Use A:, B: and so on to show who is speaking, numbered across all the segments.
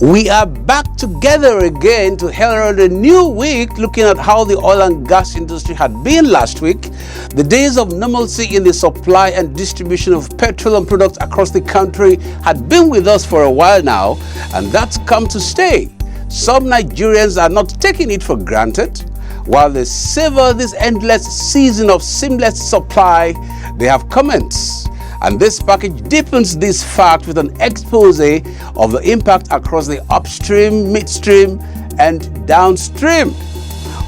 A: We are back together again to herald a new week, looking at how the oil and gas industry had been last week. The days of normalcy in the supply and distribution of petroleum products across the country had been with us for a while now, and that's come to stay. Some Nigerians are not taking it for granted. While they savor this endless season of seamless supply, they have comments. And this package deepens this fact with an expose of the impact across the upstream, midstream, and downstream.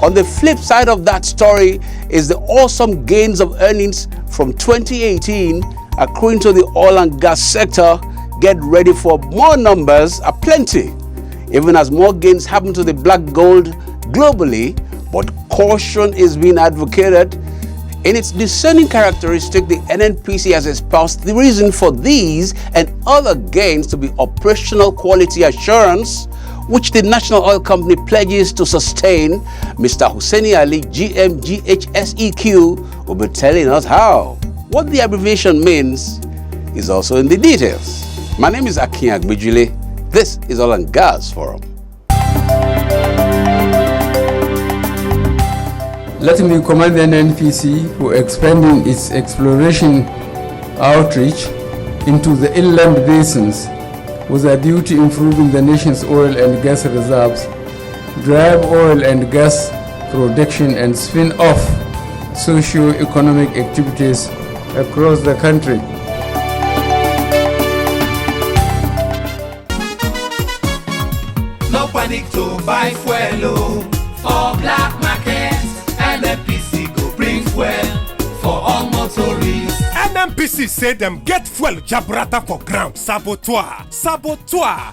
A: On the flip side of that story is the awesome gains of earnings from 2018 accruing to the oil and gas sector. Get ready for more numbers aplenty, even as more gains happen to the black gold globally, but caution is being advocated. In its discerning characteristic, the NNPC has espoused the reason for these and other gains to be operational quality assurance, which the National Oil Company pledges to sustain. Mr. Hussaini Ali, GM GHSEQ, will be telling us how. What the abbreviation means is also in the details. My name is Akin Agbijile. This is Oil and Gas Forum.
B: Let me commend the NNPC for expanding its exploration outreach into the inland basins with a view to improving the nation's oil and gas reserves, drive oil and gas production, and spin off socio-economic activities across the country.
C: No panic to buy fuel for black market. NNPC go bring fuel for all motorists.
D: NNPC say them get fuel jabrata for ground. Saboteur.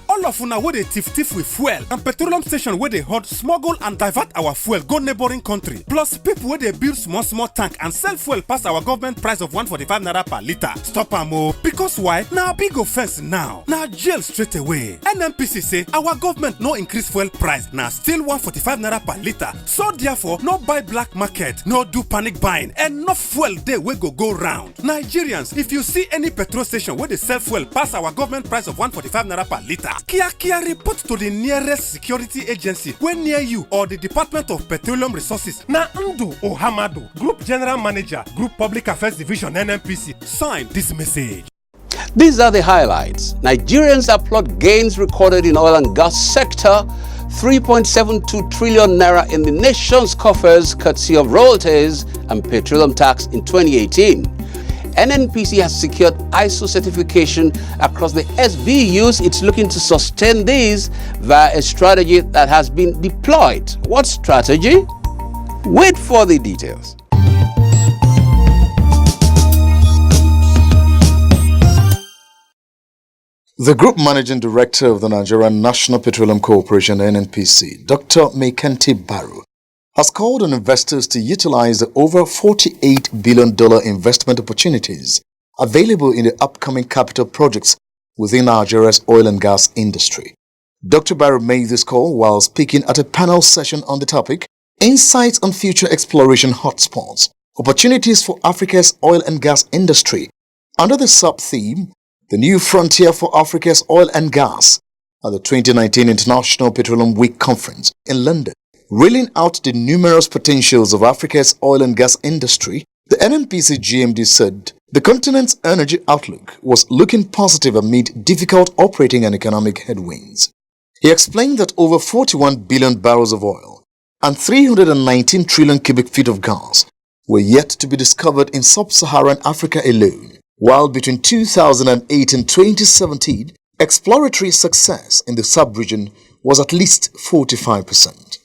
D: All of una wey dey thief with fuel and petroleum station wey dey hot smuggle and divert our fuel go neighboring country. Plus people wey dey build small tank and sell fuel pass our government price of 145 naira per litre. Stop am o. Because why? Na big offense now. Na jail straight away. NNPC say our government no increase fuel price, na still 145 naira per litre. So therefore, no buy black market, no do panic buying. Enough fuel dey wey go round. Nigerians, if you see any petrol station where they sell fuel pass our government price of 145 naira per litre, kia report to the nearest security agency when near you or the Department of Petroleum Resources. Na Ndu Ohamado, Group General Manager, Group Public Affairs Division, NNPC, sign this message.
A: These are the highlights. Nigerians applaud gains recorded in oil and gas sector. 3.72 trillion naira in the nation's coffers courtesy of royalties and petroleum tax in 2018. NNPC has secured ISO certification across the SBUs. It's looking to sustain these via a strategy that has been deployed. What strategy? Wait for the details.
E: The Group Managing Director of the Nigerian National Petroleum Corporation, NNPC, Dr. Maikanti Baru, has called on investors to utilize the over $48 billion investment opportunities available in the upcoming capital projects within Nigeria's oil and gas industry. Dr. Baru made this call while speaking at a panel session on the topic, Insights on Future Exploration Hotspots, Opportunities for Africa's Oil and Gas Industry, under the sub-theme, The New Frontier for Africa's Oil and Gas, at the 2019 International Petroleum Week Conference in London. Reeling out the numerous potentials of Africa's oil and gas industry, the NNPC GMD said the continent's energy outlook was looking positive amid difficult operating and economic headwinds. He explained that over 41 billion barrels of oil and 319 trillion cubic feet of gas were yet to be discovered in sub-Saharan Africa alone, while between 2008 and 2017, exploratory success in the sub-region was at least 45%.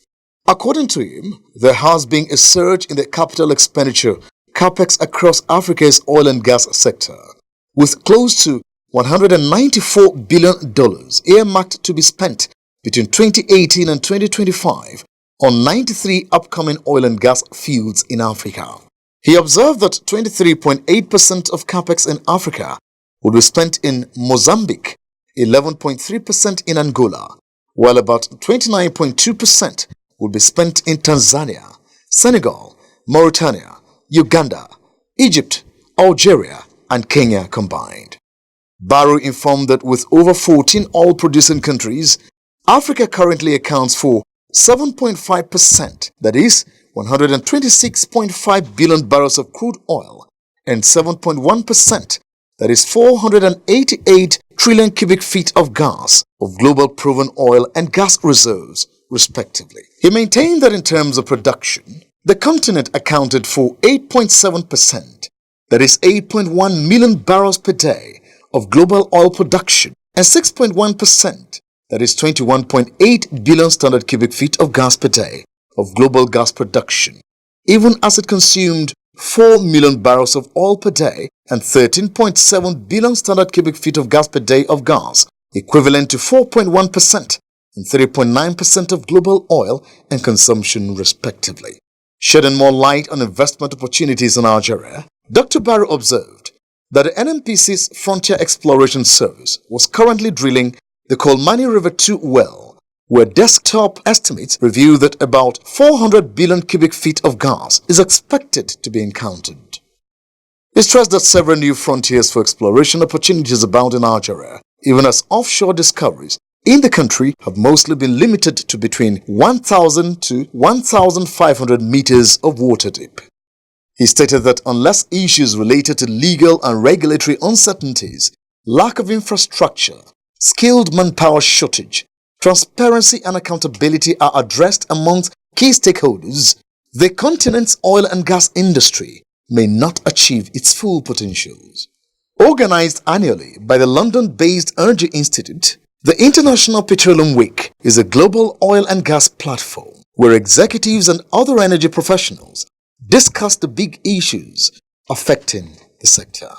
E: According to him, there has been a surge in the capital expenditure capex across Africa's oil and gas sector, with close to $194 billion earmarked to be spent between 2018 and 2025 on 93 upcoming oil and gas fields in Africa. He observed that 23.8% of capex in Africa would be spent in Mozambique, 11.3% in Angola, while about 29.2% would be spent in Tanzania, Senegal, Mauritania, Uganda, Egypt, Algeria, and Kenya combined. Baru informed that with over 14 oil-producing countries Africa currently accounts for 7.5%, that is 126.5 billion barrels of crude oil, and 7.1%, that is 488 trillion cubic feet of gas of global proven oil and gas reserves, respectively. He maintained that in terms of production, the continent accounted for 8.7%, that is 8.1 million barrels per day of global oil production, and 6.1%, that is 21.8 billion standard cubic feet of gas per day of global gas production, even as it consumed 4 million barrels of oil per day and 13.7 billion standard cubic feet of gas per day of gas, equivalent to 4.1% and 3.9% of global oil and consumption, respectively. Shedding more light on investment opportunities in Algeria, Dr. Barrow observed that the NNPC's Frontier Exploration Service was currently drilling the Kolmani River 2 well, where desktop estimates reveal that about 400 billion cubic feet of gas is expected to be encountered. He stressed that several new frontiers for exploration opportunities abound in Algeria, even as offshore discoveries in the country have mostly been limited to between 1,000 to 1,500 meters of water deep. He stated that unless issues related to legal and regulatory uncertainties, lack of infrastructure, skilled manpower shortage, transparency and accountability are addressed amongst key stakeholders, the continent's oil and gas industry may not achieve its full potentials. Organized annually by the London-based Energy Institute, the International Petroleum Week is a global oil and gas platform where executives and other energy professionals discuss the big issues affecting the sector.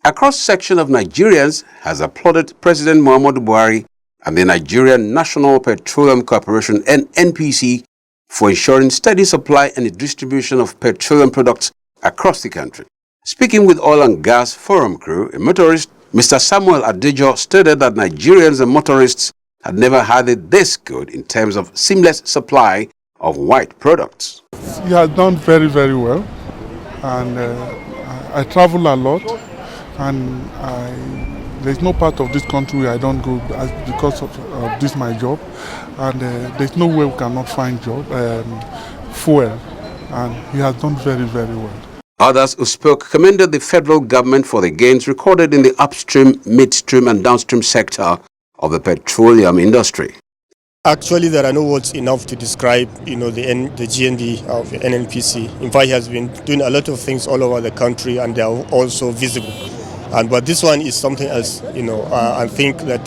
A: A cross-section of Nigerians has applauded President Muhammadu Buhari and the Nigerian National Petroleum Corporation (NNPC) for ensuring steady supply and distribution of petroleum products across the country. Speaking with Oil and Gas Forum crew, a motorist, Mr. Samuel Adejo, stated that Nigerians and motorists had never had it this good in terms of seamless supply of white products.
F: He has done very, very well, and I travel a lot, and there's no part of this country I don't go because of this my job, and there's no way we cannot find fuel, and he has done very, very well.
A: Others who spoke commended the federal government for the gains recorded in the upstream, midstream and downstream sector of the petroleum industry.
G: Actually, there are no words enough to describe, the GND of the NNPC. In fact, he has been doing a lot of things all over the country, and they are also visible. But this one is something else, I think that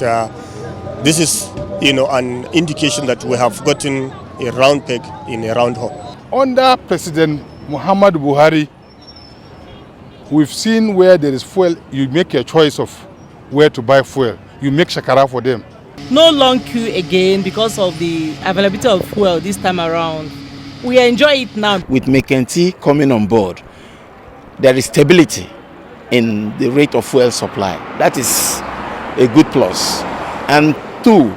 G: this is, an indication that we have gotten a round peg in a round hole.
F: Under President Muhammadu Buhari, we've seen where there is fuel, you make a choice of where to buy fuel. You make shakara for them.
H: No long queue again because of the availability of fuel this time around. We enjoy it now.
I: With McKenty coming on board, there is stability in the rate of fuel supply. That is a good plus. And two,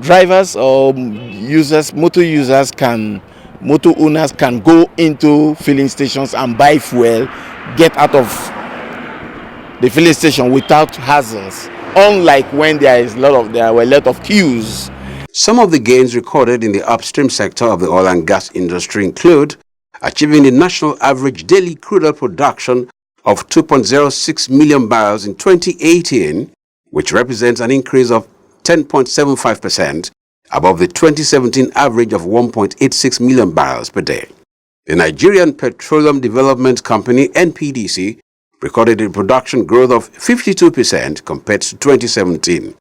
I: drivers or users, motor owners can go into filling stations and buy fuel, get out of the filling station without hassles, unlike when there were a lot of queues.
A: Some of the gains recorded in the upstream sector of the oil and gas industry include achieving the national average daily crude oil production of 2.06 million barrels in 2018, which represents an increase of 10.75% above the 2017 average of 1.86 million barrels per day. The Nigerian Petroleum Development Company (NPDC) recorded a production growth of 52% compared to 2017.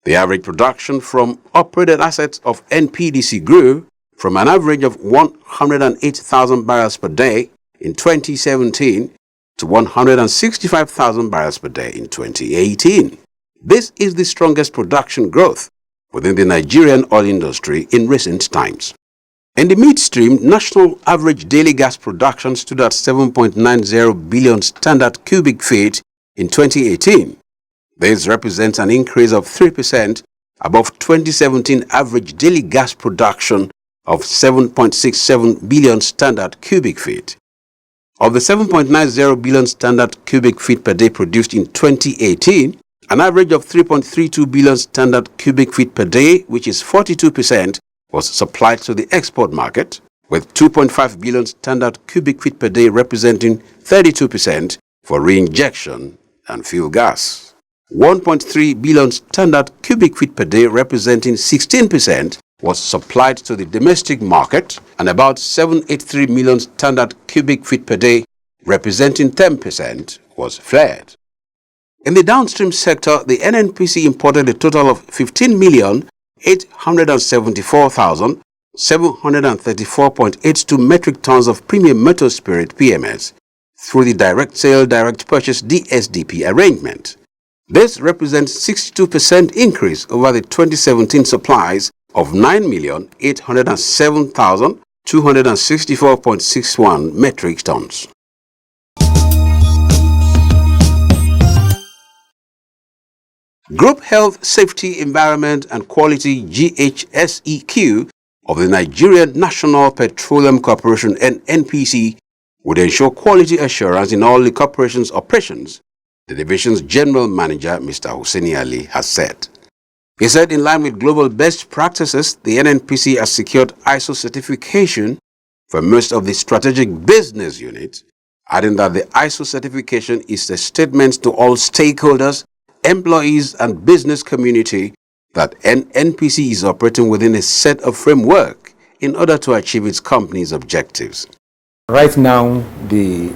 A: The average production from operated assets of NPDC grew from an average of 108,000 barrels per day in 2017 to 165,000 barrels per day in 2018. This is the strongest production growth within the Nigerian oil industry in recent times. In the midstream, national average daily gas production stood at 7.90 billion standard cubic feet in 2018. This represents an increase of 3% above 2017 average daily gas production of 7.67 billion standard cubic feet. Of the 7.90 billion standard cubic feet per day produced in 2018, an average of 3.32 billion standard cubic feet per day, which is 42%, was supplied to the export market, with 2.5 billion standard cubic feet per day representing 32% for reinjection and fuel gas. 1.3 billion standard cubic feet per day representing 16% was supplied to the domestic market, and about 783 million standard cubic feet per day representing 10% was flared. In the downstream sector, the NNPC imported a total of 15,874,734.82 metric tons of premium metal spirit (PMS) through the direct sale, direct purchase (DSDP) arrangement. This represents 62% increase over the 2017 supplies of 9,807,264.61 metric tons. Group Health, Safety, Environment and Quality (GHSEQ) of the Nigerian National Petroleum Corporation (NNPC) would ensure quality assurance in all the corporation's operations, the division's general manager, Mr. Hussaini Ali, has said. He said in line with global best practices, the NNPC has secured ISO certification for most of the strategic business units, adding that the ISO certification is a statement to all stakeholders, employees and business community that NNPC is operating within a set of framework in order to achieve its company's objectives.
J: Right now, the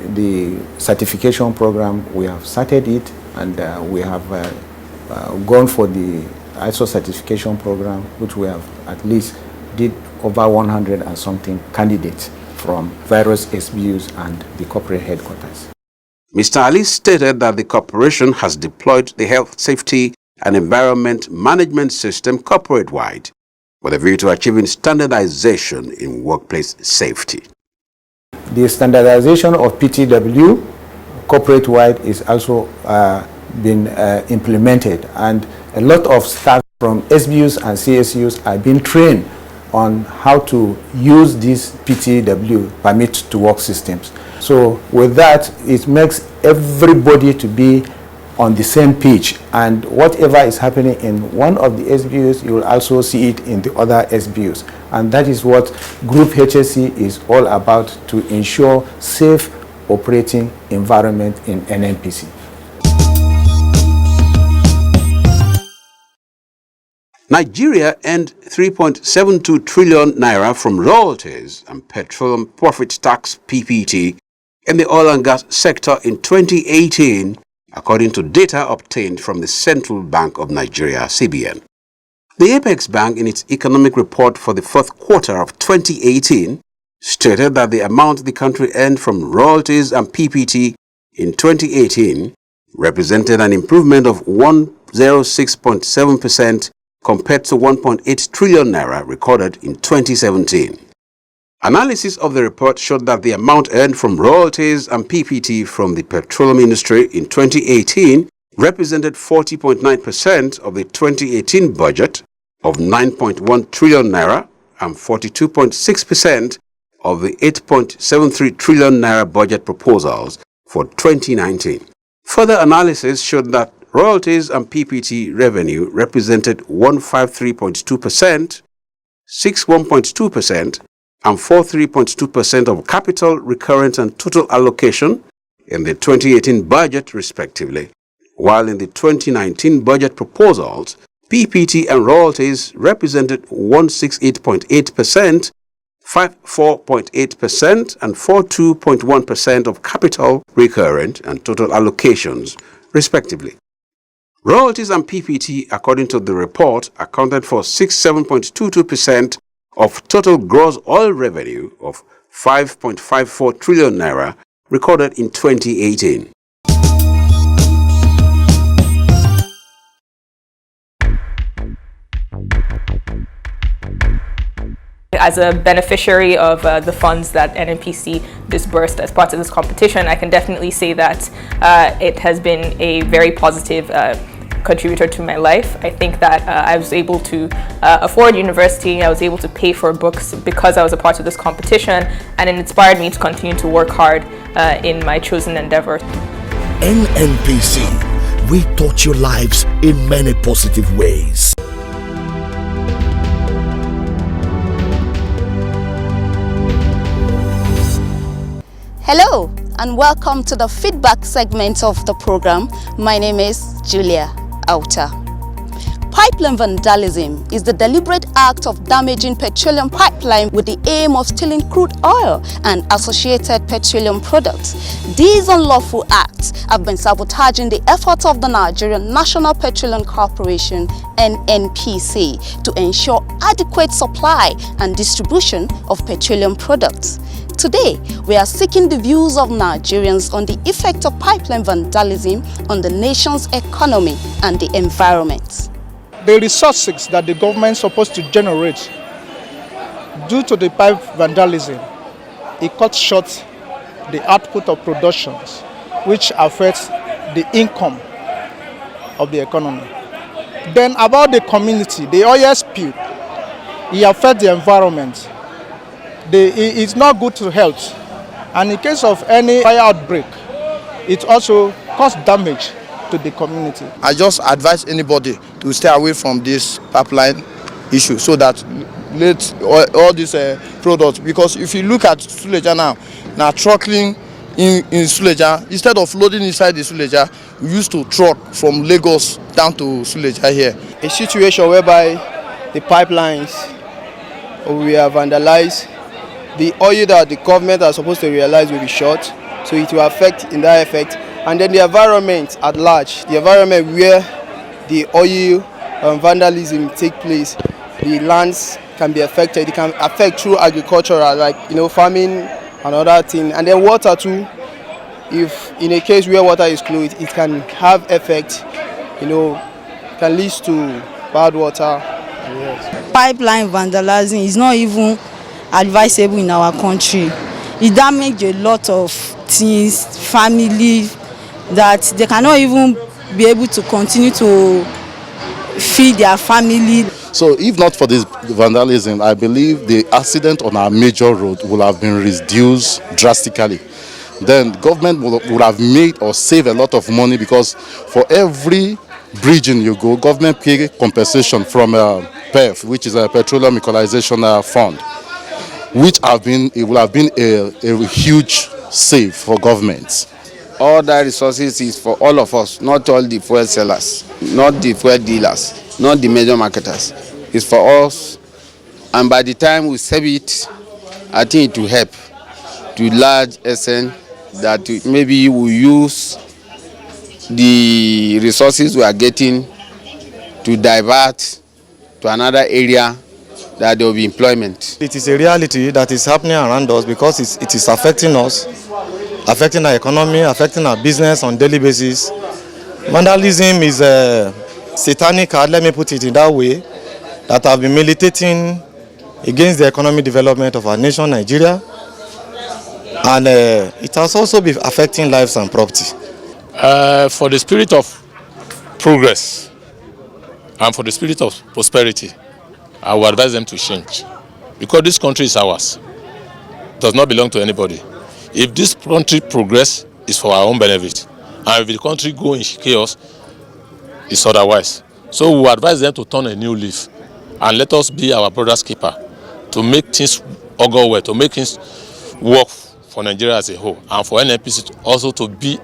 J: certification program, we have started it, and we have gone for the ISO certification program, which we have at least did over 100 and something candidates from various SBUs and the corporate headquarters.
A: Mr. Ali stated that the corporation has deployed the health, safety and environment management system corporate-wide with a view to achieving standardization in workplace safety.
J: The standardization of PTW corporate-wide is also been implemented, and a lot of staff from SBUs and CSUs are being trained on how to use these PTW, permit to work systems. So with that, it makes everybody to be on the same page, and whatever is happening in one of the SBUs, you will also see it in the other SBUs. And that is what Group HSE is all about, to ensure safe operating environment in NNPC.
A: Nigeria earned 3.72 trillion naira from royalties and petroleum profit tax (PPT) in the oil and gas sector in 2018, according to data obtained from the Central Bank of Nigeria (CBN). The Apex Bank, in its economic report for the fourth quarter of 2018, stated that the amount the country earned from royalties and PPT in 2018 represented an improvement of 106.7% compared to 1.8 trillion naira recorded in 2017. Analysis of the report showed that the amount earned from royalties and PPT from the petroleum industry in 2018 represented 40.9% of the 2018 budget of 9.1 trillion naira and 42.6% of the 8.73 trillion naira budget proposals for 2019. Further analysis showed that royalties and PPT revenue represented 153.2%, 61.2%, and 43.2% of capital, recurrent, and total allocation in the 2018 budget, respectively, while in the 2019 budget proposals, PPT and royalties represented 168.8%, 54.8%, and 42.1% of capital, recurrent, and total allocations, respectively. Royalties and PPT, according to the report, accounted for 67.22% of total gross oil revenue of 5.54 trillion naira recorded in 2018.
K: As a beneficiary of the funds that NNPC disbursed as part of this competition, I can definitely say that it has been a very positive contributor to my life. I think that I was able to afford university. I was able to pay for books because I was a part of this competition, and it inspired me to continue to work hard in my chosen endeavor.
L: NNPC, we touch your lives in many positive ways.
M: Hello and welcome to the feedback segment of the program. My name is Julia Auta. Pipeline vandalism is the deliberate act of damaging petroleum pipeline with the aim of stealing crude oil and associated petroleum products. These unlawful acts have been sabotaging the efforts of the Nigerian National Petroleum Corporation (NNPC) to ensure adequate supply and distribution of petroleum products. Today, we are seeking the views of Nigerians on the effect of pipeline vandalism on the nation's economy and the environment.
N: The resources that the government is supposed to generate due to the pipe vandalism, it cuts short the output of productions, which affects the income of the economy. Then about the community, the oil spill, it affects the environment. It's not good to health, and in case of any fire outbreak, it also causes damage to the community.
O: I just advise anybody to stay away from this pipeline issue so that let all these products, because if you look at Suleja now trucking in Suleja, instead of loading inside the Suleja, we used to truck from Lagos down to Suleja here.
P: A situation whereby the pipelines were vandalized, the oil that the government are supposed to realize will be short, so it will affect in that effect. And then the environment at large, the environment where the oil vandalism take place, the lands can be affected. It can affect through agricultural, like farming and other things. And then water too. If in a case where water is closed, it can have effect. Can lead to bad water. Yes.
Q: Pipeline vandalism is not even advisable in our country. It damages a lot of things, family, that they cannot even be able to continue to feed their family.
R: So if not for this vandalism, I believe the accident on our major road would have been reduced drastically. Then government would have made or saved a lot of money, because for every bridging you go, government pay compensation from PEF, which is a Petroleum Equalization Fund, which it will have been a huge save for governments.
S: All that resources is for all of us, not all the fuel sellers, not the fuel dealers, not the major marketers. It's for us, and by the time we save it, I think it will help to large extent that maybe we use the resources we are getting to divert to another area that there will be employment.
T: It is a reality that is happening around us because it is affecting us, affecting our economy, affecting our business on a daily basis. Vandalism is a satanic act, let me put it in that way, that have been militating against the economic development of our nation, Nigeria. And it has also been affecting lives and property.
U: For the spirit of progress and for the spirit of prosperity, I would advise them to change, because this country is ours. It does not belong to anybody. If this country progress, it's for our own benefit, and if the country go in chaos, it's otherwise. So we advise them to turn a new leaf and let us be our brother's keeper, to make things go well, to make things work for Nigeria as a whole, and for NNPC also to be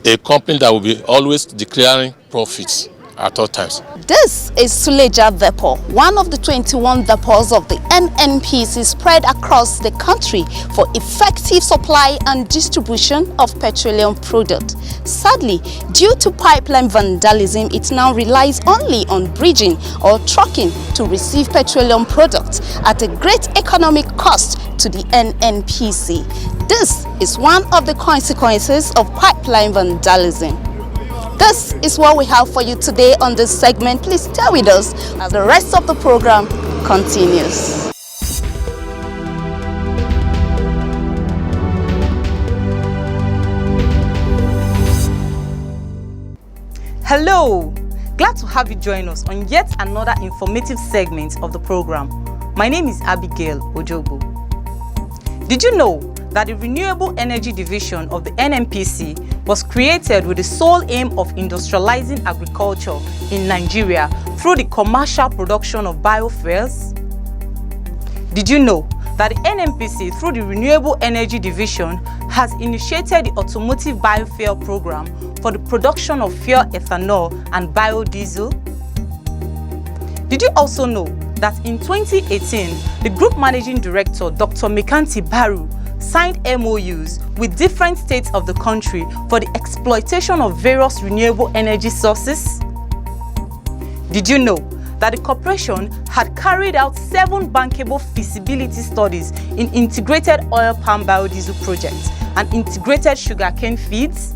U: a company that will be always declaring profits at all times.
M: This is Suleja Depot, one of the 21 depots of the NNPC spread across the country for effective supply and distribution of petroleum products. Sadly, due to pipeline vandalism, it now relies only on bridging or trucking to receive petroleum products at a great economic cost to the NNPC. This is one of the consequences of pipeline vandalism. This is what we have for you today on this segment. Please stay with us as the rest of the program continues.
H: Hello! Glad to have you join us on yet another informative segment of the program. My name is Abigail Ojobo. Did you know that the Renewable Energy Division of the NNPC was created with the sole aim of industrializing agriculture in Nigeria through the commercial production of biofuels? Did you know that the NNPC, through the Renewable Energy Division, has initiated the automotive biofuel program for the production of fuel ethanol and biodiesel? Did you also know that in 2018, the Group Managing Director, Dr. Mekanti Baru, signed MOUs with different states of the country for the exploitation of various renewable energy sources? Did you know that the corporation had carried out 7 bankable feasibility studies in integrated oil palm biodiesel projects and integrated sugarcane feeds?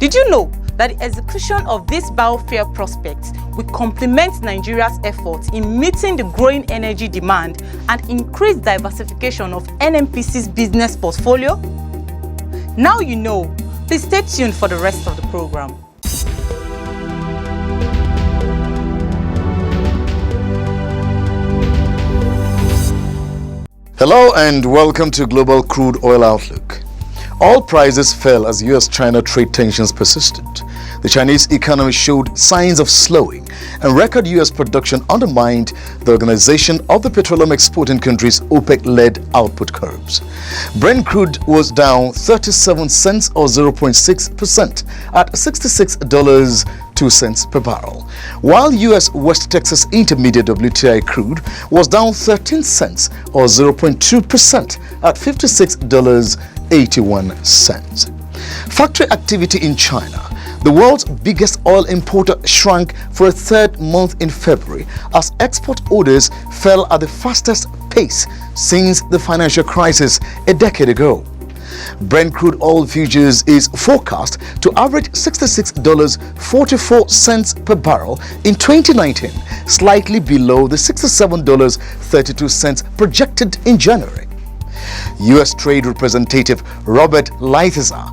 H: Did you know that the execution of these biofuel prospects will complement Nigeria's efforts in meeting the growing energy demand and increase diversification of NNPC's business portfolio? Now you know. Please stay tuned for the rest of the program.
E: Hello and welcome to Global Crude Oil Outlook. Oil prices fell as US-China trade tensions persisted. The Chinese economy showed signs of slowing, and record US production undermined the organization of the petroleum exporting countries' OPEC-led output curbs. Brent crude was down 37 cents or 0.6% at $66.02 per barrel, while US West Texas Intermediate WTI crude was down 13 cents or 0.2% at $56.81. Factory activity in China, the world's biggest oil importer, shrank for a third month in February as export orders fell at the fastest pace since the financial crisis a decade ago. Brent crude oil futures is forecast to average $66.44 per barrel in 2019, slightly below the $67.32 projected in January. U.S. Trade Representative Robert Lighthizer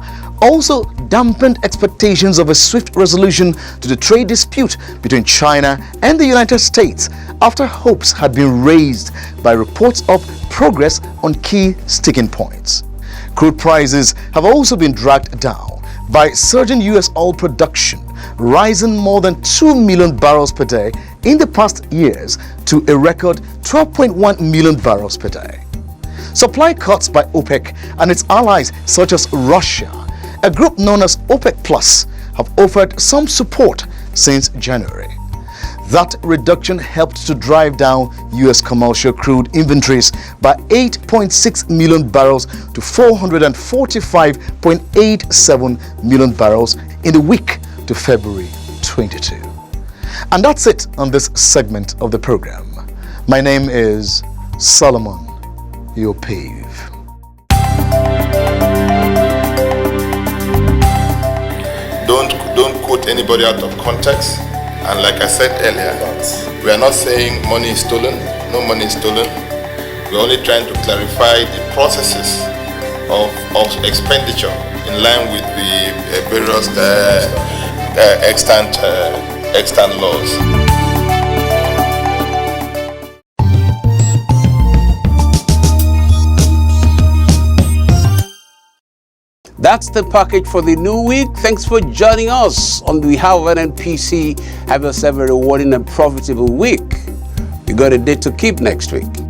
E: also dampened expectations of a swift resolution to the trade dispute between China and the United States after hopes had been raised by reports of progress on key sticking points. Crude prices have also been dragged down by surging U.S. oil production, rising more than 2 million barrels per day in the past years to a record 12.1 million barrels per day. Supply cuts by OPEC and its allies such as Russia, a group known as OPEC Plus, have offered some support since January. That reduction helped to drive down U.S. commercial crude inventories by 8.6 million barrels to 445.87 million barrels in the week to February 22. And that's it on this segment of the program. My name is Solomon Yopave.
B: Don't quote anybody out of context. And like I said earlier, we are not saying money is stolen. No money is stolen. We're only trying to clarify the processes of expenditure in line with the various extant laws.
A: That's the package for the new week. Thanks for joining us. On behalf of NNPC, have yourself a rewarding and profitable week. You got a date to keep next week.